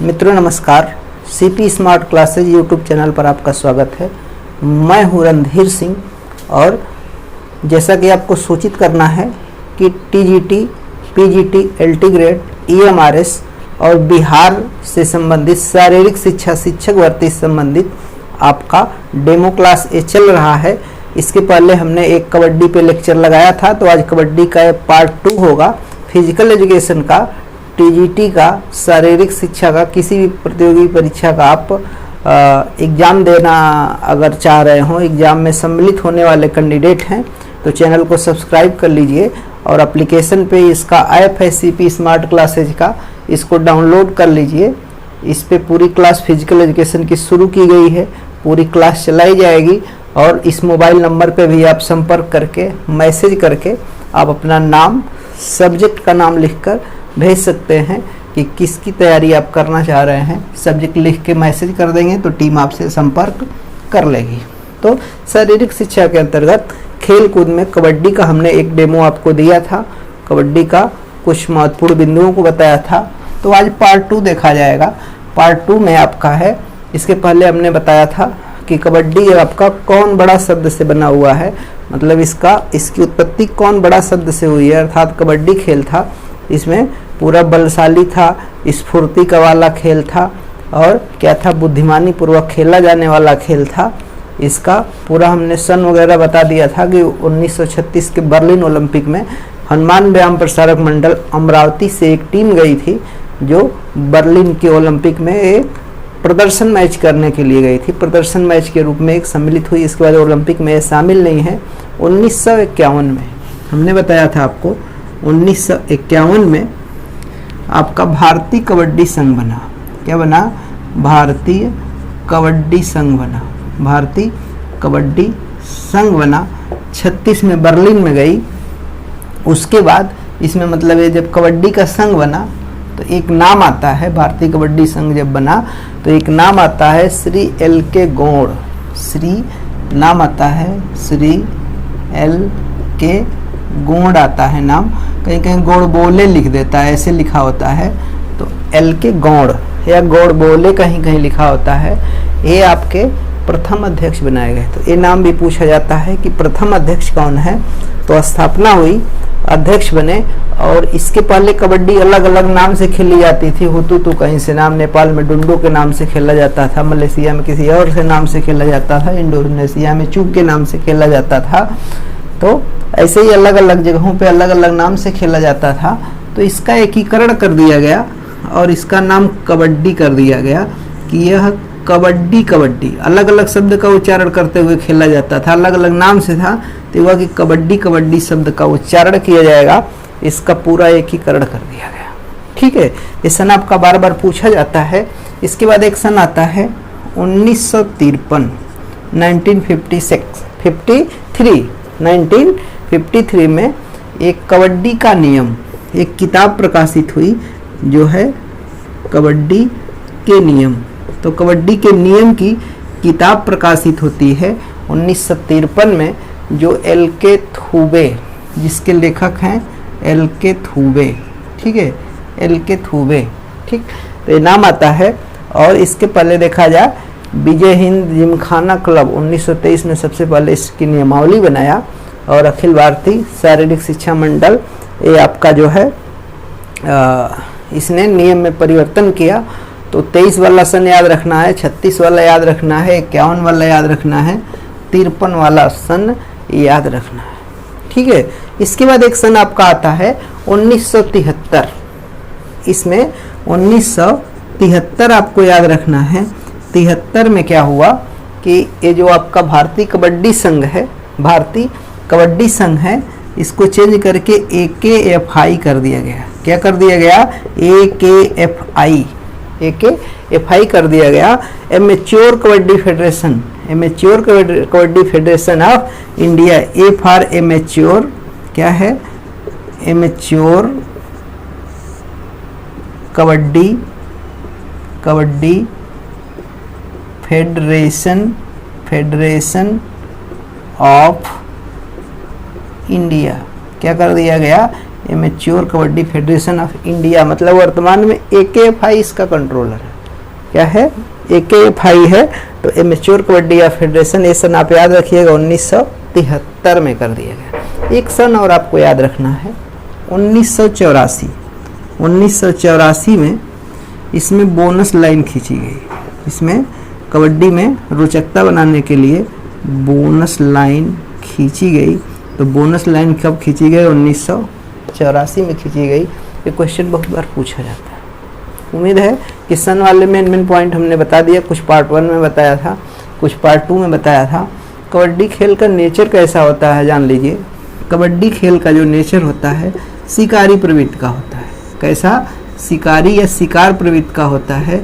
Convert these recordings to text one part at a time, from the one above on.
मित्रों नमस्कार, CP smart classes YouTube channel पर आपका स्वागत है। मैं हूं रणधीर सिंह और जैसा कि आपको सूचित करना है कि TGT, PGT, LT grade, EMRS और बिहार से संबंधित शारीरिक शिक्षा शिक्षक भर्ती संबंधित आपका डेमो क्लास ये चल रहा है। इसके पहले हमने एक कबड्डी पे लेक्चर लगाया था, तो आज कबड्डी का पार्ट 2 होगा। फिजिकल एजुकेशन का, टीजीटी का, शारीरिक शिक्षा का, किसी भी प्रतियोगी परीक्षा का आप एग्ज़ाम देना अगर चाह रहे हो, एग्ज़ाम में सम्मिलित होने वाले कैंडिडेट हैं, तो चैनल को सब्सक्राइब कर लीजिए और एप्लीकेशन पे इसका ऐप है सीपी स्मार्ट क्लासेज का, इसको डाउनलोड कर लीजिए। इस पे पूरी क्लास फिजिकल एजुकेशन की शुरू की गई है, पूरी क्लास चलाई जाएगी और इस मोबाइल नंबर पे भी आप संपर्क करके मैसेज करके आप अपना नाम, सब्जेक्ट का नाम लिखकर भेज सकते हैं कि किसकी तैयारी आप करना चाह रहे हैं। सब्जेक्ट लिख के मैसेज कर देंगे तो टीम आपसे संपर्क कर लेगी। तो शारीरिक शिक्षा के अंतर्गत खेल कूद में कबड्डी का हमने एक डेमो आपको दिया था, कबड्डी का कुछ महत्वपूर्ण बिंदुओं को बताया था। तो आज पार्ट 2 देखा जाएगा। पार्ट 2 में आपका है, इसके पहले हमने बताया था कि कबड्डी आपका कौन बड़ा शब्द से बना हुआ है, मतलब इसकी उत्पत्ति कौन बड़ा शब्द से हुई है, अर्थात कबड्डी खेल था, इसमें पूरा बलशाली था, स्फूर्ति का वाला खेल था और क्या था, बुद्धिमानी पूर्वक खेला जाने वाला खेल था। इसका पूरा हमने सन वगैरह बता दिया था कि 1936 के बर्लिन ओलंपिक में हनुमान व्यायाम प्रसारक मंडल अमरावती से एक टीम गई थी जो बर्लिन के ओलंपिक में एक प्रदर्शन मैच करने के लिए गई थी, प्रदर्शन मैच के रूप में एक सम्मिलित हुई। इसके बाद ओलंपिक में शामिल नहीं है। 1951 में हमने बताया था आपको, 1951 में आपका भारतीय कबड्डी संघ बना। क्या बना? भारतीय कबड्डी संघ बना, भारतीय कबड्डी संघ बना। 36 में बर्लिन में गई। उसके बाद इसमें मतलब ये जब कबड्डी का संघ बना तो एक नाम आता है, भारतीय कबड्डी संघ जब बना तो एक नाम आता है श्री LK गौड़, श्री नाम आता है श्री LK गौड़ आता है नाम, कहीं कहीं गौड़ बोले लिख देता है, ऐसे लिखा होता है, तो LK गौड़ या गौड़ बोले कहीं कहीं लिखा होता है। ये आपके प्रथम अध्यक्ष बनाए गए। तो ये नाम भी पूछा जाता है कि प्रथम अध्यक्ष कौन है। तो स्थापना हुई, अध्यक्ष बने। और इसके पहले कबड्डी अलग अलग नाम से खेली जाती थी। हुतुतु कहीं से नाम, नेपाल में डुंडो के नाम से खेला जाता था, मलेशिया में किसी और से नाम से खेला जाता था, इंडोनेशिया में चूक के नाम से खेला जाता था। तो ऐसे ही अलग अलग जगहों पे अलग अलग नाम से खेला जाता था। तो इसका एकीकरण कर दिया गया और इसका नाम कबड्डी कर दिया गया कि यह कबड्डी, कबड्डी अलग अलग शब्द का उच्चारण करते हुए खेला जाता था, अलग अलग नाम से था, तो हुआ कि कबड्डी कबड्डी शब्द का उच्चारण किया जाएगा, इसका पूरा एकीकरण कर दिया गया। ठीक है, ये सन आपका बार बार पूछा जाता है। इसके बाद एक सन आता है 1953, 1953 में एक कबड्डी का नियम, एक किताब प्रकाशित हुई जो है कबड्डी के नियम। तो कबड्डी के नियम की किताब प्रकाशित होती है 1953 में, जो LK थूबे, जिसके लेखक हैं LK थूबे। ठीक है, LK थूबे। ठीक, तो ये नाम आता है। और इसके पहले देखा जाए, विजय हिंद जिमखाना क्लब 1923 में सबसे पहले इसकी नियमावली बनाया और अखिल भारतीय शारीरिक शिक्षा मंडल ये आपका जो है इसने नियम में परिवर्तन किया। तो 23 वाला सन याद रखना है, 36 वाला याद रखना है, 51 वाला याद रखना है, 53 वाला सन याद रखना है। ठीक है, इसके बाद एक सन आपका आता है 1973। इसमें 1973 आपको याद रखना है। 73 में क्या हुआ कि ये जो आपका भारतीय कबड्डी संघ है, भारतीय कबड्डी संघ है, इसको चेंज करके AKFI कर दिया गया। क्या कर दिया गया? AKFI कर दिया गया। Amateur kabaddi federation, amateur kabaddi federation of India. A for amateur, क्या है? Amateur kabaddi federation of India. क्या कर दिया गया? Amateur kabaddi federation of India, मतलब वर्तमान में AKFI इसका कंट्रोलर है। क्या है, AKFI है। तो एमेच्योर कबड्डी या फेडरेशन, ये सन आप याद रखिएगा 1973 में कर दिया गया। एक सन और आपको याद रखना है 1984। 1984 में इसमें बोनस लाइन खींची गई। इसमें कबड्डी में रोचकता बनाने के लिए बोनस लाइन खींची गई। तो बोनस लाइन कब खींची गई? 1984 में खींची गई। ये क्वेश्चन बहुत बार पूछा जाता है। उम्मीद है कि सन वाले मेन पॉइंट हमने बता दिया। कुछ पार्ट 1 में बताया था, कुछ पार्ट 2 में बताया था। कबड्डी खेल का नेचर कैसा होता है जान लीजिए। कबड्डी खेल का जो नेचर होता है शिकारी प्रवृत्ति का होता है। कैसा? शिकारी या शिकार प्रवृत्ति का होता है।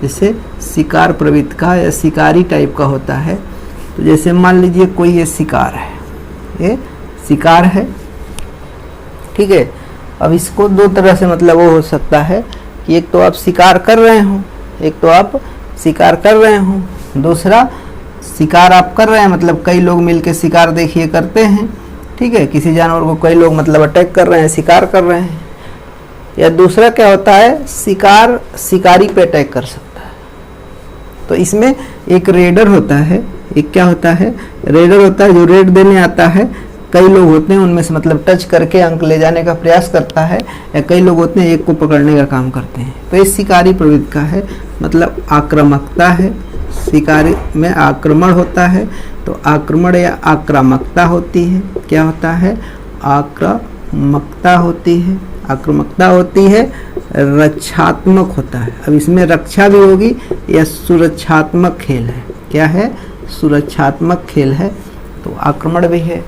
जैसे शिकार प्रवृत्ति का या शिकारी टाइप का होता है। तो जैसे मान लीजिए कोई ये शिकार है, ये शिकार है, ठीक है। अब इसको दो तरह से मतलब वो हो सकता है कि एक तो आप शिकार कर रहे हो, एक तो आप शिकार कर रहे हो, दूसरा शिकार आप कर रहे हैं मतलब कई लोग मिलकर शिकार देखिए करते हैं, ठीक है। किसी जानवर को कई लोग मतलब अटैक कर रहे हैं, शिकार कर रहे हैं। या दूसरा क्या होता है, शिकार शिकारी पे अटैक कर सकता है। तो इसमें एक रेडर होता है, एक क्या होता है, रेडर होता है जो रेड देने आता है। कई लोग होते हैं उनमें से मतलब टच करके अंक ले जाने का प्रयास करता है, या कई लोग होते हैं एक को पकड़ने का काम करते हैं। तो ये शिकारी प्रवृत्ति का है, मतलब आक्रामकता है। शिकारी में आक्रमण होता है, तो आक्रमण या आक्रामकता होती है। क्या होता है? आक्रामकता होती है। आक्रामकता होती है, रक्षात्मक होता है। अब इसमें रक्षा भी होगी या सुरक्षात्मक खेल है। क्या है? सुरक्षात्मक खेल है। तो आक्रमण भी है,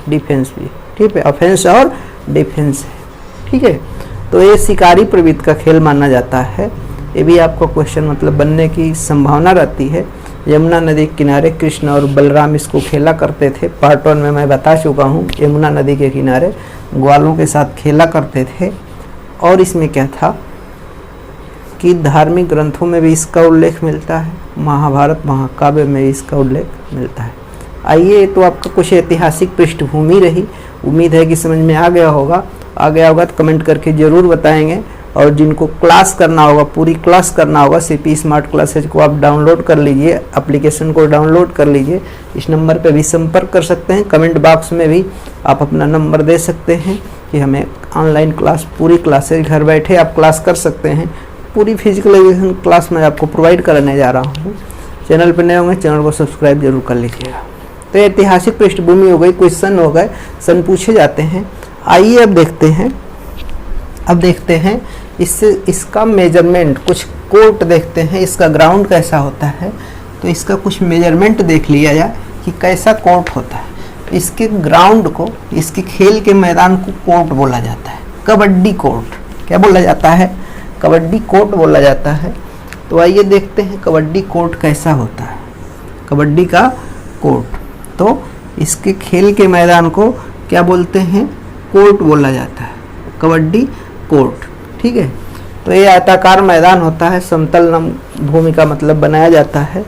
डिफेंस भी, ठीक है। ऑफेंस और डिफेंस है, ठीक है। तो ये शिकारी प्रवृत्ति का खेल माना जाता है। ये भी आपको क्वेश्चन मतलब बनने की संभावना रहती है। यमुना नदी के किनारे कृष्ण और बलराम इसको खेला करते थे। पार्ट 1 में मैं बता चुका हूँ। यमुना नदी के किनारे ग्वालों के साथ खेला करते थे। और इसमें क्या था कि धार्मिक ग्रंथों में भी इसका उल्लेख मिलता है, महाभारत महाकाव्य में इसका उल्लेख मिलता है। आइए, तो आपका कुछ ऐतिहासिक पृष्ठभूमि रही। उम्मीद है कि समझ में आ गया होगा। आ गया होगा तो कमेंट करके ज़रूर बताएंगे। और जिनको क्लास करना होगा, पूरी क्लास करना होगा, सीपी स्मार्ट क्लासेज को आप डाउनलोड कर लीजिए, एप्लीकेशन को डाउनलोड कर लीजिए। इस नंबर पे भी संपर्क कर सकते हैं। कमेंट बॉक्स में भी आप अपना नंबर दे सकते हैं कि हमें ऑनलाइन क्लास, पूरी क्लासेज घर बैठे आप क्लास कर सकते हैं। पूरी फिजिकल एजुकेशन क्लास मैं आपको प्रोवाइड करने जा रहा हूँ। चैनल पर नए होंगे, चैनल को सब्सक्राइब जरूर कर लीजिएगा। तो ऐतिहासिक पृष्ठभूमि हो गई, क्वेश्चन हो गए, सन पूछे जाते हैं। आइए अब देखते हैं इससे इसका मेजरमेंट, कुछ कोर्ट देखते हैं, इसका ग्राउंड कैसा होता है। तो इसका कुछ मेजरमेंट देख लिया जाए कि कैसा कोर्ट होता है। इसके ग्राउंड को, इसके खेल के मैदान को कोर्ट बोला जाता है। कबड्डी कोर्ट क्या बोला जाता है? कबड्डी कोर्ट बोला जाता है। तो आइए देखते हैं कबड्डी कोर्ट कैसा होता है। कबड्डी का कोर्ट, तो इसके खेल के मैदान को क्या बोलते हैं? कोर्ट बोला जाता है, कबड्डी कोर्ट, ठीक है। तो ये आयताकार मैदान होता है। समतल नम भूमि का मतलब बनाया जाता है,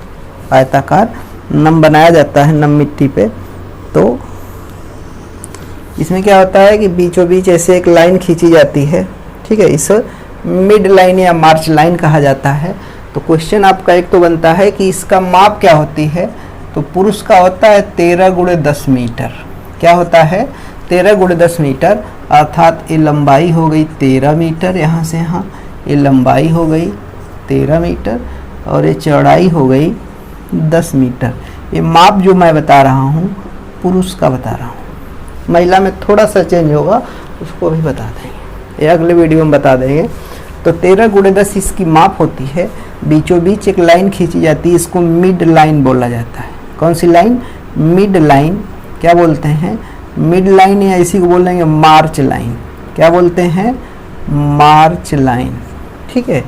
आयताकार नम बनाया जाता है, नम मिट्टी पे। तो इसमें क्या होता है कि बीचों बीच ऐसे एक लाइन खींची जाती है, ठीक है। इस मिड लाइन या मार्च लाइन कहा जाता है। तो क्वेश्चन आपका एक तो बनता है कि इसका माप क्या होती है। तो पुरुष का होता है 13 × 10 मीटर। क्या होता है? 13 × 10 मीटर, अर्थात ये लंबाई हो गई 13 मीटर, यहाँ से यहाँ ये लंबाई हो गई 13 मीटर और ये चौड़ाई हो गई 10 मीटर। ये माप जो मैं बता रहा हूँ पुरुष का बता रहा हूँ। महिला में थोड़ा सा चेंज होगा, उसको भी बता देंगे, ये अगले वीडियो में बता देंगे। तो 13 × 10 इसकी माप होती है। बीचों बीच एक लाइन खींची जाती है, इसको मिड लाइन बोला जाता है। कौन सी लाइन? Mid line. क्या बोलते हैं? मिड लाइन, या इसी को बोलेंगे मार्च लाइन। क्या बोलते हैं? मार्च लाइन, ठीक है।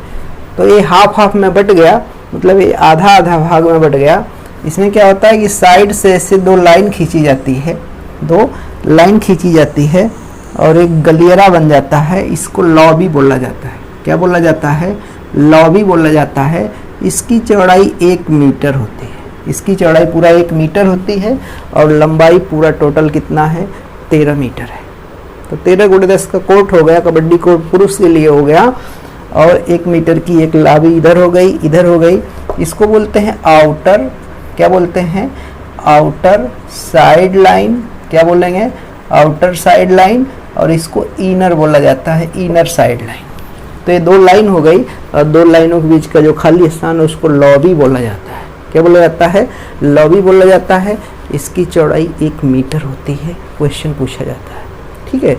तो ये हाफ हाफ में बट गया, मतलब ये आधा आधा भाग में बट गया। इसमें क्या होता है कि साइड से ऐसे दो लाइन खींची जाती है, दो लाइन खींची जाती है और एक गलियरा बन जाता है। इसको लॉबी बोला जाता है। क्या बोला जाता है? लॉबी बोला जाता है। इसकी चौड़ाई 1 मीटर होती है। इसकी चौड़ाई पूरा 1 मीटर होती है और लंबाई पूरा टोटल कितना है? 13 मीटर है। तो 13 × 10 का कोर्ट हो गया, कबड्डी कोर्ट पुरुष के लिए हो गया। और 1 मीटर की एक लॉबी इधर हो गई, इधर हो गई। इसको बोलते हैं आउटर, क्या बोलते हैं, आउटर साइड लाइन, क्या बोलेंगे, आउटर साइड लाइन। और इसको इनर बोला जाता है, इनर साइड लाइन। तो ये 2 लाइन हो गई, और 2 लाइनों के बीच का जो खाली स्थान है उसको लॉबी बोला जाता है। क्या बोला जाता है, लॉबी बोला जाता है। इसकी चौड़ाई 1 मीटर होती है, क्वेश्चन पूछा जाता है, ठीक है।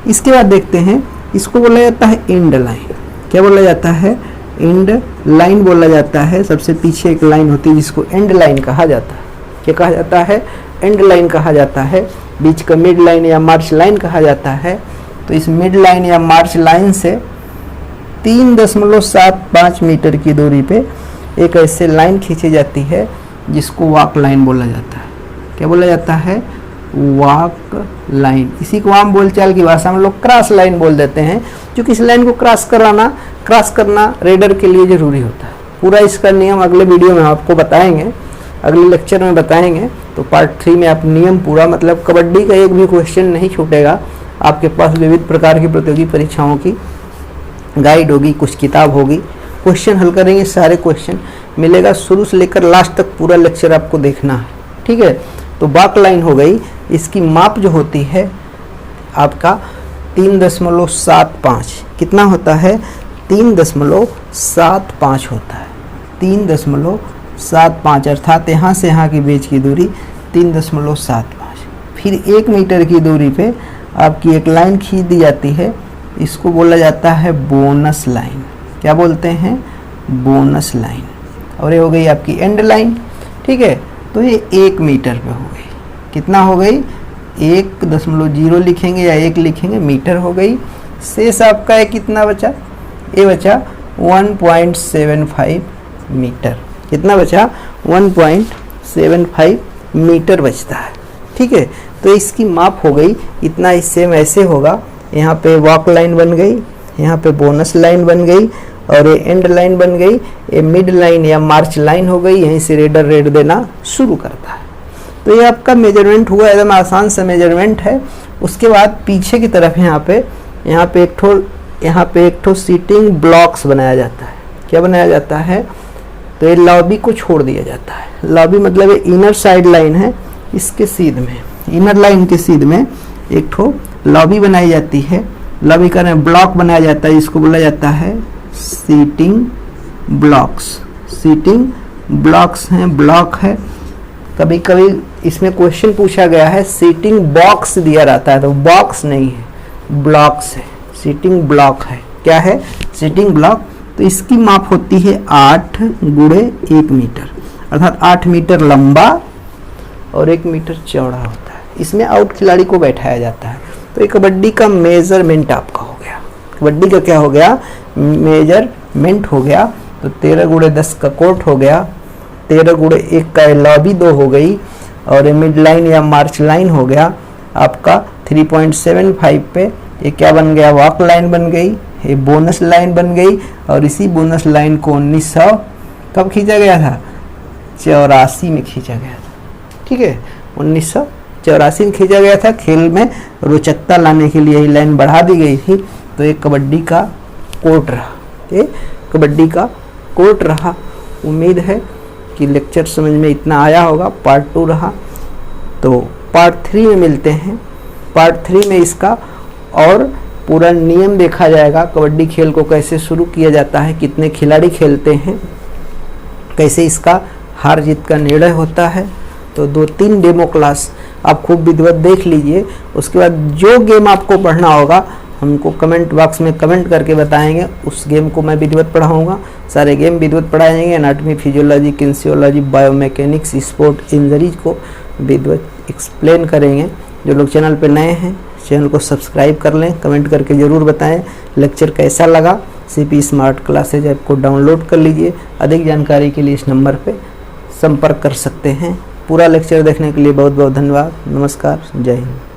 इसके बाद देखते हैं, इसको बोला जाता है एंड लाइन। क्या बोला जाता है, एंड लाइन बोला जाता है। सबसे पीछे एक लाइन होती है जिसको एंड लाइन कहा जाता है। क्या कहा जाता है, एंड लाइन कहा जाता है। बीच का मिड लाइन या मार्च लाइन कहा जाता है। तो इस मिड लाइन या मार्च लाइन से 3.75 मीटर की दूरी पे एक ऐसे लाइन खींची जाती है जिसको वॉक लाइन बोला जाता है। क्या बोला जाता है, वॉक लाइन। इसी को आम बोलचाल की भाषा में लोग क्रॉस लाइन बोल देते हैं, क्योंकि इस लाइन को क्रॉस करना रेडर के लिए जरूरी होता है। पूरा इसका नियम अगले वीडियो में आपको बताएंगे, अगले लेक्चर में बताएंगे। तो पार्ट 3 में आप नियम पूरा, मतलब कबड्डी का एक भी क्वेश्चन नहीं छूटेगा। आपके पास विविध प्रकार की प्रतियोगी परीक्षाओं की गाइड होगी, कुछ किताब होगी, क्वेश्चन हल करेंगे, सारे क्वेश्चन मिलेगा। शुरू से लेकर लास्ट तक पूरा लेक्चर आपको देखना है, ठीक है। तो वॉक लाइन हो गई, इसकी माप जो होती है आपका 3.75, कितना होता है, 3.75 होता है, 3.75, अर्थात यहाँ से यहाँ के बीच की दूरी 3.75। फिर 1 मीटर की दूरी पे आपकी एक लाइन खींच दी जाती है, इसको बोला जाता है बोनस लाइन। क्या बोलते हैं, बोनस लाइन। और ये हो गई आपकी एंड लाइन, ठीक है। तो ये 1 मीटर पे हो गई, कितना हो गई, 1.0 लिखेंगे या 1 लिखेंगे, मीटर हो गई। शेष आपका है कितना बचा, ये बचा 1.75 मीटर। कितना बचा, 1.75 मीटर बचता है, ठीक है। तो इसकी माप हो गई इतना। इससे ऐसे होगा, यहाँ पे वॉक लाइन बन गई, यहाँ पे बोनस लाइन बन गई, और ये एंड लाइन बन गई, ये मिड लाइन या मार्च लाइन हो गई। यहीं से रेडर रेड देना शुरू करता है। तो ये आपका मेजरमेंट हुआ, एकदम आसान सा मेजरमेंट है। उसके बाद पीछे की तरफ यहाँ पे एक ठो सीटिंग ब्लॉक्स बनाया जाता है। क्या बनाया जाता है, तो ये लॉबी को छोड़ दिया जाता है। लॉबी मतलब ये इनर साइड लाइन है, इसके सीध में, इनर लाइन के सीध में एक ठो लॉबी बनाई जाती है। लॉबी का ब्लॉक बनाया जाता है, इसको बोला जाता है सीटिंग ब्लॉक्स। सीटिंग ब्लॉक्स हैं, ब्लॉक है। कभी कभी इसमें क्वेश्चन पूछा गया है, सीटिंग बॉक्स दिया रहता है, तो बॉक्स नहीं है, ब्लॉक्स है, सीटिंग ब्लॉक है। क्या है, सीटिंग ब्लॉक। तो इसकी माप होती है 8 × 1 मीटर, अर्थात 8 मीटर लंबा और 1 मीटर चौड़ा होता है। इसमें आउट खिलाड़ी को बैठाया जाता है। तो ये कबड्डी का मेजरमेंट आपका हो गया। कबड्डी का क्या हो गया, मेजरमेंट हो गया। तो 13 × 10 का कोर्ट हो गया, 13 × 1 का लॉबी 2 हो गई, और ये मिड लाइन या मार्च लाइन हो गया आपका 3.75 पे। ये क्या बन गया, वॉक लाइन बन गई, ये बोनस लाइन बन गई। और इसी बोनस लाइन को 1900 कब खींचा गया था, 84 में खींचा गया था, ठीक है। 1984 में खींचा गया था। खेल में रोचकता लाने के लिए ये लाइन बढ़ा दी गई थी। तो ये कबड्डी का कोर्ट रहा, ये कबड्डी का कोर्ट रहा। उम्मीद है कि लेक्चर समझ में इतना आया होगा। पार्ट 2 रहा, तो पार्ट 3 में मिलते हैं। पार्ट 3 में इसका और पूरा नियम देखा जाएगा, कबड्डी खेल को कैसे शुरू किया जाता है, कितने खिलाड़ी खेलते हैं, कैसे इसका हार जीत का निर्णय होता है। तो 2-3 डेमो क्लास आप खूब विधिवत देख लीजिए। उसके बाद जो गेम आपको पढ़ना होगा हमको कमेंट बॉक्स में कमेंट करके बताएंगे, उस गेम को मैं विधिवत पढ़ाऊँगा। सारे गेम विधिवत पढ़ाए जाएंगे, anatomy, physiology, kinesiology, biomechanics, sport injuries को विधिवत एक्सप्लेन करेंगे। जो लोग चैनल पर नए हैं चैनल को सब्सक्राइब कर लें, कमेंट करके ज़रूर बताएं लेक्चर कैसा लगा। CP स्मार्ट क्लासेज ऐप को डाउनलोड कर लीजिए। अधिक जानकारी के लिए इस नंबर पे संपर्क कर सकते हैं। पूरा लेक्चर देखने के लिए बहुत बहुत धन्यवाद। नमस्कार, जय हिंद।